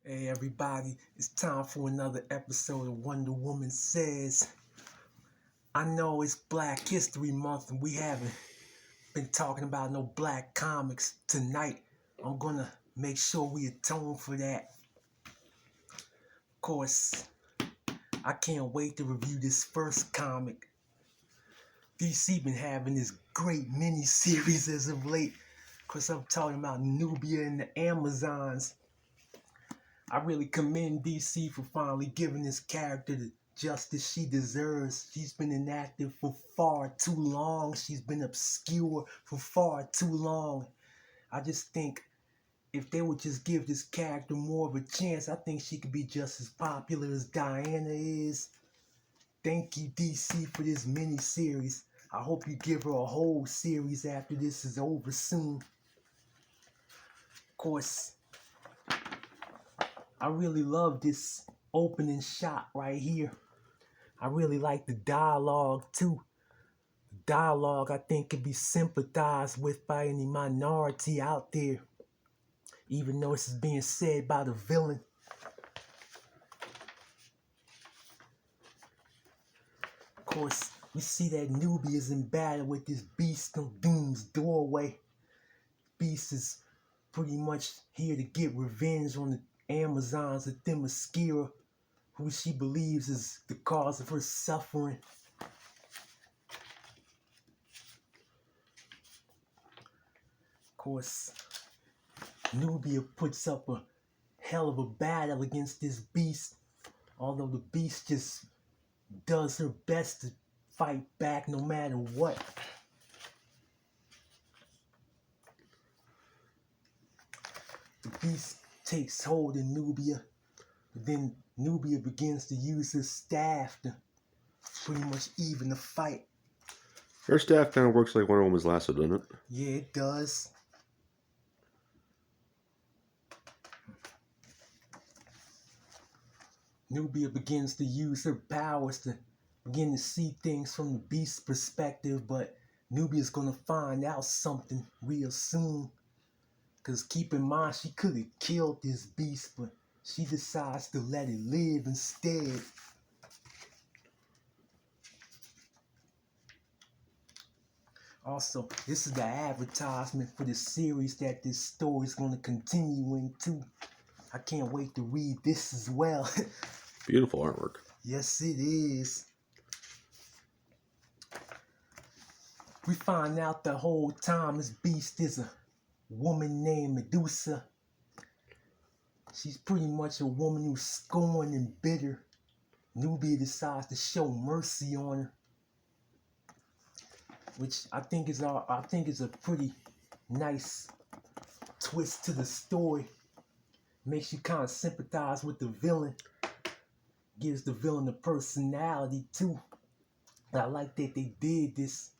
Hey everybody, it's time for another episode of Wonder Woman Says. I know it's Black History Month and we haven't been talking about no black comics tonight. I'm gonna make sure we atone for that. Of course, I can't wait to review this first comic. DC been having this great mini-series as of late. Of course, I'm talking about Nubia and the Amazons. I really commend DC for finally giving this character the justice she deserves. She's been inactive for far too long. She's been obscure for far too long. I just think if they would just give this character more of a chance, I think she could be just as popular as Diana is. Thank you, DC, for this mini-series. I hope you give her a whole series after this is over soon. Of course, I really love this opening shot right here. I really like the dialogue too. The dialogue I think can be sympathized with by any minority out there, even though this is being said by the villain. Of course, we see that Nubia is in battle with this Beast of Doom's doorway. Beast is pretty much here to get revenge on the Amazons of Themyscira, who she believes is the cause of her suffering. Of course, Nubia puts up a hell of a battle against this beast, although the beast just does her best to fight back no matter what. The beast takes hold of Nubia, but then Nubia begins to use her staff to pretty much even the fight. Her staff kind of works like Wonder Woman's lasso, doesn't it? Yeah, it does. Nubia begins to use her powers to begin to see things from the beast's perspective, but Nubia's gonna find out something real soon. Because keep in mind, she could have killed this beast, but she decides to let it live instead. Also, this is the advertisement for the series that this story is going to continue into. I can't wait to read this as well. Beautiful artwork. Yes, it is. We find out the whole time this beast is a woman named Medusa. She's pretty much a woman who's scorned and bitter. Nubia decides to show mercy on her, which I think is a pretty nice twist to the story. Makes you kind of sympathize with the villain. Gives the villain a personality too. I like that they did this.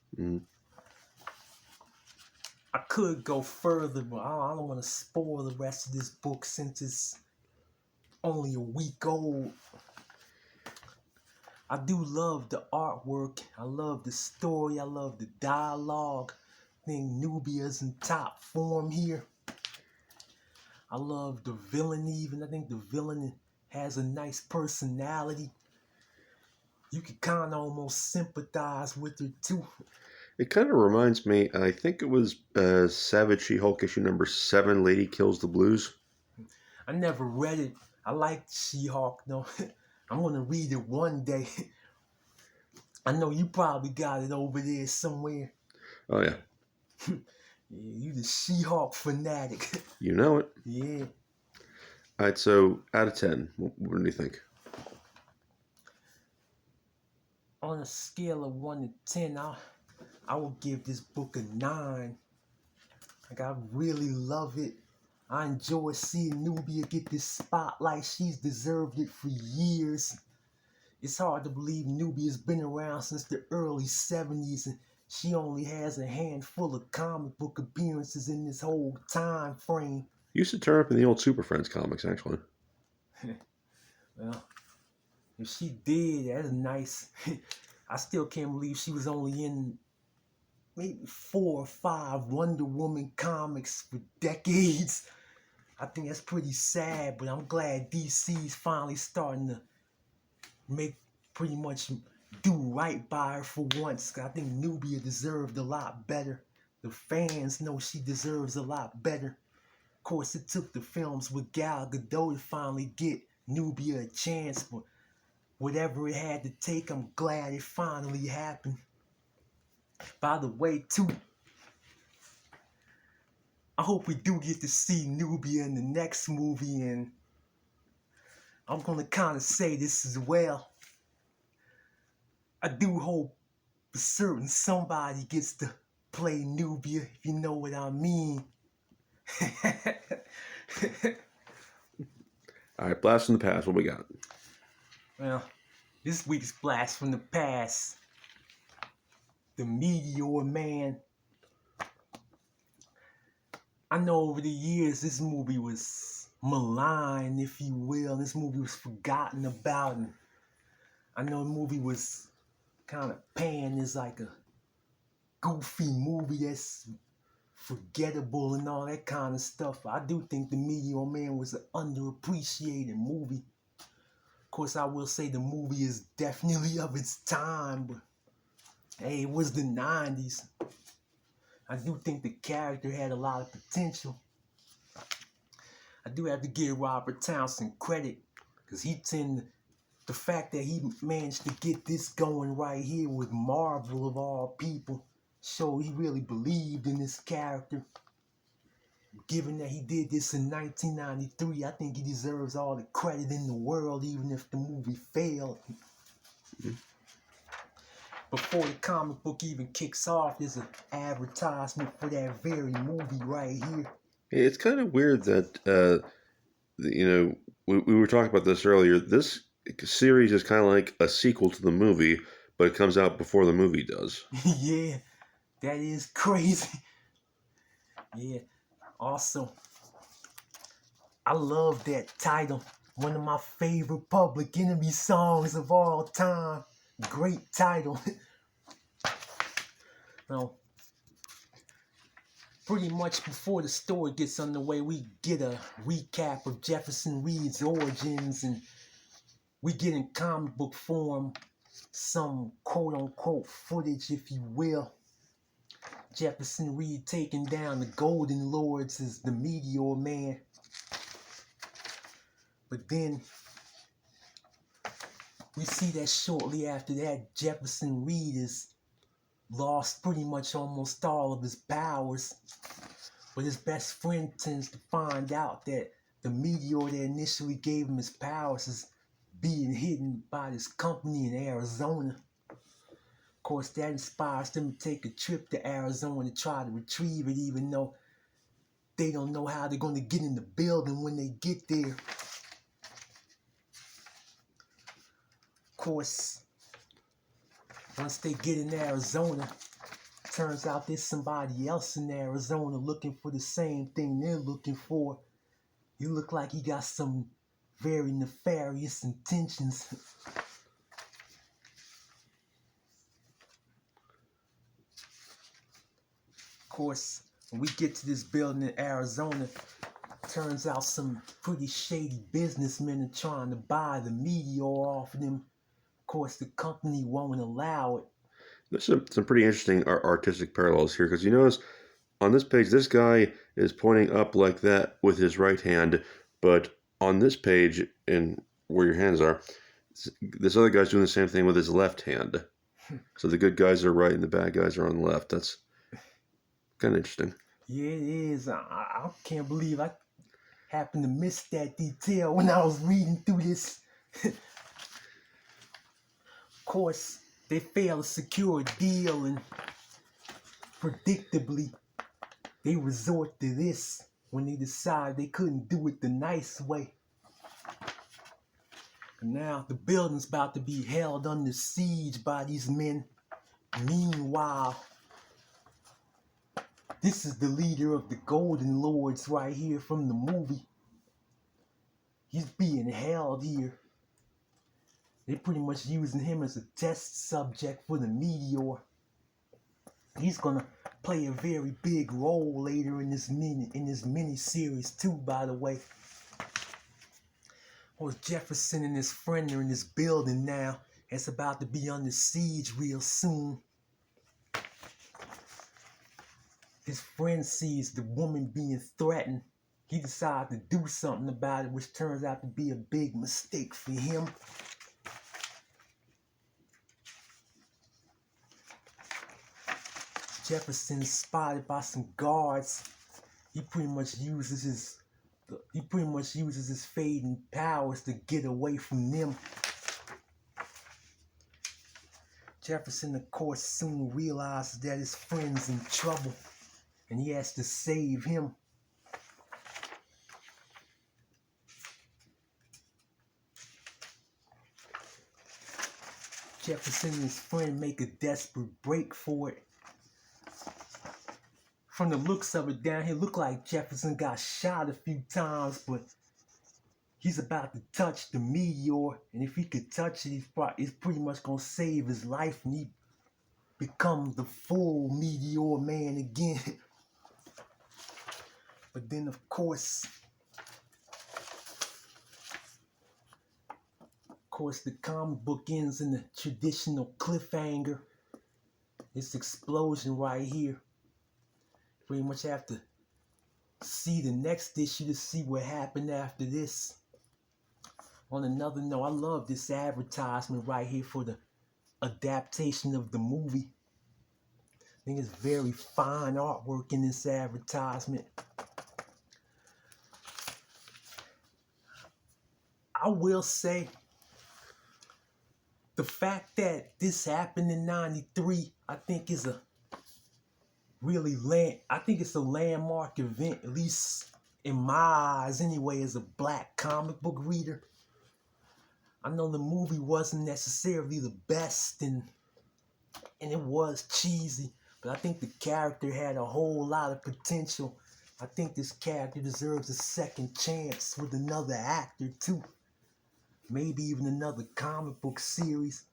I could go further, but I don't want to spoil the rest of this book since it's only a week old. I do love the artwork. I love the story. I love the dialogue. I think Nubia's in top form here. I love the villain even. I think the villain has a nice personality. You can kind of almost sympathize with her too. It kind of reminds me, I think it was Savage She-Hulk issue number 7, Lady Kills the Blues. I never read it. I like She-Hulk though. I'm going to read it one day. I know you probably got it over there somewhere. Oh, yeah. Yeah, you the She-Hulk fanatic. You know it. Yeah. All right, so out of 10, what do you think? On a scale of 1 to 10, I will give this book a 9. Like, I really love it. I enjoy seeing Nubia get this spotlight. She's deserved it for years. It's hard to believe Nubia's been around since the early 70s and she only has a handful of comic book appearances in this whole time frame. Used to turn up in the old Super Friends comics, actually. Well, if she did, that's nice. I still can't believe she was only in maybe 4 or 5 Wonder Woman comics for decades. I think that's pretty sad, but I'm glad DC's finally starting to make pretty much do right by her for once. I think Nubia deserved a lot better. The fans know she deserves a lot better. Of course, it took the films with Gal Gadot to finally get Nubia a chance, but whatever it had to take, I'm glad it finally happened. By the way, too, I hope we do get to see Nubia in the next movie, and I'm gonna kind of say this as well. I do hope a certain somebody gets to play Nubia, if you know what I mean. All right, blast from the past. What we got? Well, this week's blast from the past. The Meteor Man. I know over the years this movie was maligned, if you will. This movie was forgotten about. And I know the movie was kind of panned as like a goofy movie that's forgettable and all that kind of stuff. I do think The Meteor Man was an underappreciated movie. Of course, I will say the movie is definitely of its time, but hey, it was the 90s. I do think the character had a lot of potential. I do have to give Robert Townsend credit, because the fact that he managed to get this going right here with Marvel of all people showed he really believed in this character. Given that he did this in 1993, I think he deserves all the credit in the world, even if the movie failed. Before the comic book even kicks off, there's an advertisement for that very movie right here. It's kind of weird that we were talking about this earlier. This series is kind of like a sequel to the movie, but it comes out before the movie does. Yeah, that is crazy. Yeah. Also, I love that title. One of my favorite Public Enemy songs of all time. Great title. Now, pretty much before the story gets underway, we get a recap of Jefferson Reed's origins, and we get in comic book form some quote-unquote footage, if you will. Jefferson Reed taking down the Golden Lords as the Meteor Man. But then we see that shortly after that, Jefferson Reed has lost pretty much almost all of his powers. But his best friend tends to find out that the meteor that initially gave him his powers is being hidden by this company in Arizona. Of course, that inspires them to take a trip to Arizona to try to retrieve it, even though they don't know how they're going to get in the building when they get there. Of course, once they get in Arizona, turns out there's somebody else in Arizona looking for the same thing they're looking for. You look like he got some very nefarious intentions. Of course, when we get to this building in Arizona, turns out some pretty shady businessmen are trying to buy the meteor off of them. Of course, the company won't allow it. There's some pretty interesting artistic parallels here, because you notice on this page, this guy is pointing up like that with his right hand, but on this page, and where your hands are, this other guy's doing the same thing with his left hand. So the good guys are right and the bad guys are on the left. That's kind of interesting. Yeah, it is. I can't believe I happened to miss that detail when I was reading through this. Of course, they fail to secure a deal, and predictably, they resort to this when they decide they couldn't do it the nice way. And now the building's about to be held under siege by these men. Meanwhile, this is the leader of the Golden Lords right here from the movie. He's being held here. They're pretty much using him as a test subject for the meteor. He's gonna play a very big role later in this mini series too, by the way. Or Jefferson and his friend are in this building now. It's about to be under siege real soon. His friend sees the woman being threatened. He decides to do something about it, which turns out to be a big mistake for him. Jefferson is spotted by some guards. He pretty much uses his fading powers to get away from them. Jefferson, of course, soon realizes that his friend's in trouble, and he has to save him. Jefferson and his friend make a desperate break for it. From the looks of it down here, look like Jefferson got shot a few times, but he's about to touch the Meteor, and if he could touch it, he's pretty much gonna save his life, and he become the full Meteor man again. But then, of course, the comic book ends in the traditional cliffhanger. This explosion right here. Pretty much have to see the next issue to see what happened after this. On another note, I love this advertisement right here for the adaptation of the movie. I think it's very fine artwork in this advertisement. I will say, the fact that this happened in '93, I think is a landmark event, at least in my eyes anyway, as a black comic book reader. I know the movie wasn't necessarily the best, and it was cheesy, but I think the character had a whole lot of potential. I think this character deserves a second chance with another actor too. Maybe even another comic book series.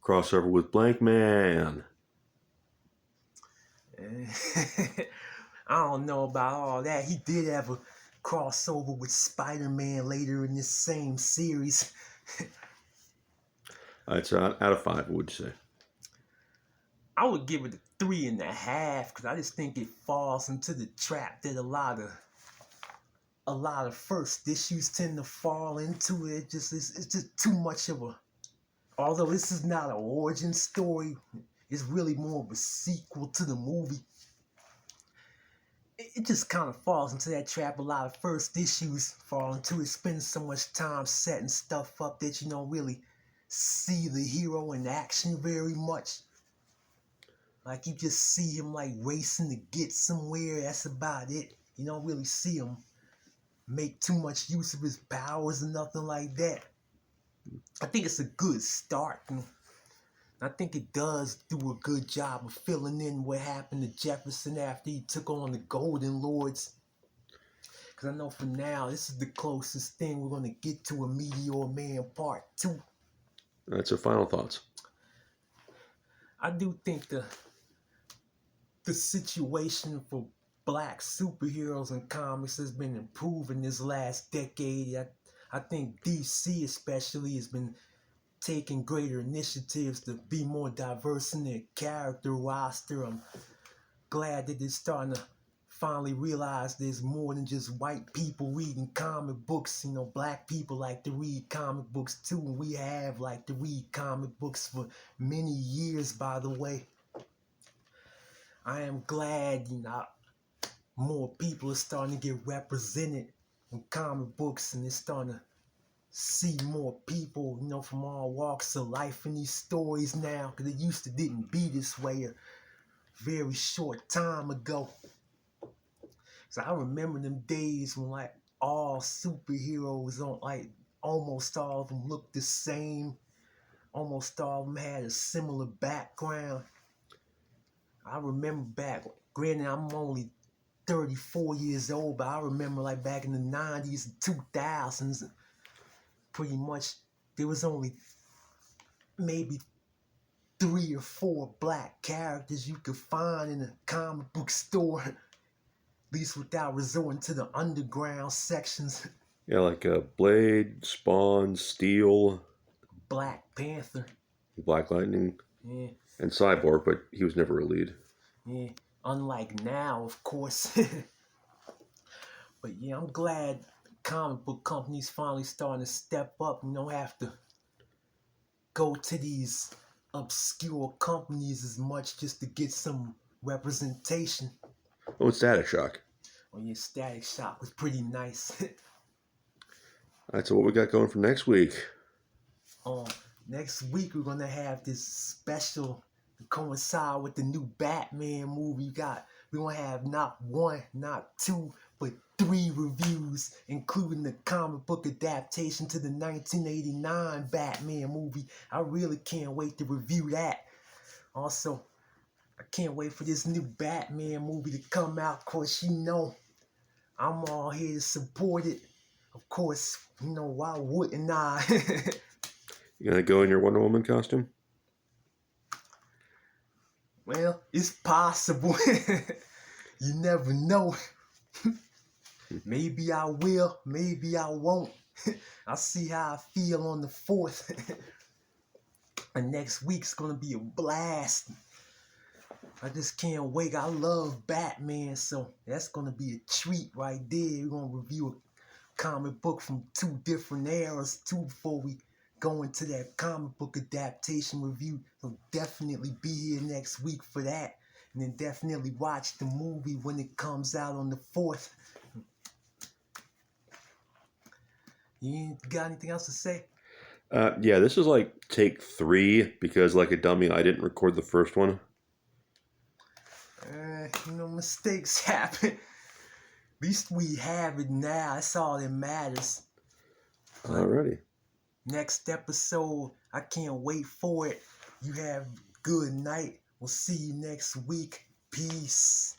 Crossover with Blank Man. I don't know about all that. He did have a crossover with Spider-Man later in this same series. It's out of 5, what would you say? I would give it a 3.5 because I just think it falls into the trap that a lot of first issues tend to fall into. It's just too much of a. Although this is not an origin story, it's really more of a sequel to the movie. It just kind of falls into that trap a lot of first issues fall into. It spends so much time setting stuff up that you don't really see the hero in action very much. Like, you just see him like racing to get somewhere. That's about it. You don't really see him make too much use of his powers or nothing like that. I think it's a good start. I think it does do a good job of filling in what happened to Jefferson after he took on the Golden Lords. Because I know for now, this is the closest thing we're going to get to a Meteor Man Part 2. That's your final thoughts. I do think the situation for black superheroes in comics has been improving this last decade. I think DC especially has been taking greater initiatives to be more diverse in their character roster. I'm glad that they're starting to finally realize there's more than just white people reading comic books. You know, black people like to read comic books too, and we have liked to read comic books for many years, by the way. I am glad, more people are starting to get represented in comic books, and they're starting to see more people, from all walks of life in these stories now, because it used to didn't be this way a very short time ago. So I remember them days when like all superheroes almost all of them looked the same. Almost all of them had a similar background. I remember back, granted I'm only 34 years old, but I remember like back in the 90s and 2000s, pretty much there was only maybe 3 or 4 black characters you could find in a comic book store, at least without resorting to the underground sections. Yeah, like Blade, Spawn, Steel, Black Panther. Black Lightning, Yeah, and Cyborg, but he was never a lead. yeah. Unlike now, of course. But yeah, I'm glad comic book companies finally starting to step up and don't have to go to these obscure companies as much just to get some representation. Oh, it's Static Shock. Oh yeah, Static Shock was pretty nice. All right, so what we got going for next week? Next week we're gonna have this special to coincide with the new Batman movie. We're gonna have not 1, not 2, but 3 reviews, including the comic book adaptation to the 1989 Batman movie. I really can't wait to review that. Also, I can't wait for this new Batman movie to come out. Of course, I'm all here to support it. Of course, why wouldn't I? You gonna go in your Wonder Woman costume? Well, it's possible. You never know. Maybe I will, maybe I won't. I'll see how I feel on the 4th. And next week's gonna be a blast. I just can't wait. I love Batman, so that's gonna be a treat right there. We're gonna review a comic book from 2 different eras too before we go into that comic book adaptation review. So definitely be here next week for that. And then definitely watch the movie when it comes out on the 4th. You got anything else to say? Yeah, this is like take 3 because, like a dummy, I didn't record the first one. Mistakes happen. At least we have it now. That's all that matters. Alrighty. Next episode, I can't wait for it. You have a good night. We'll see you next week. Peace.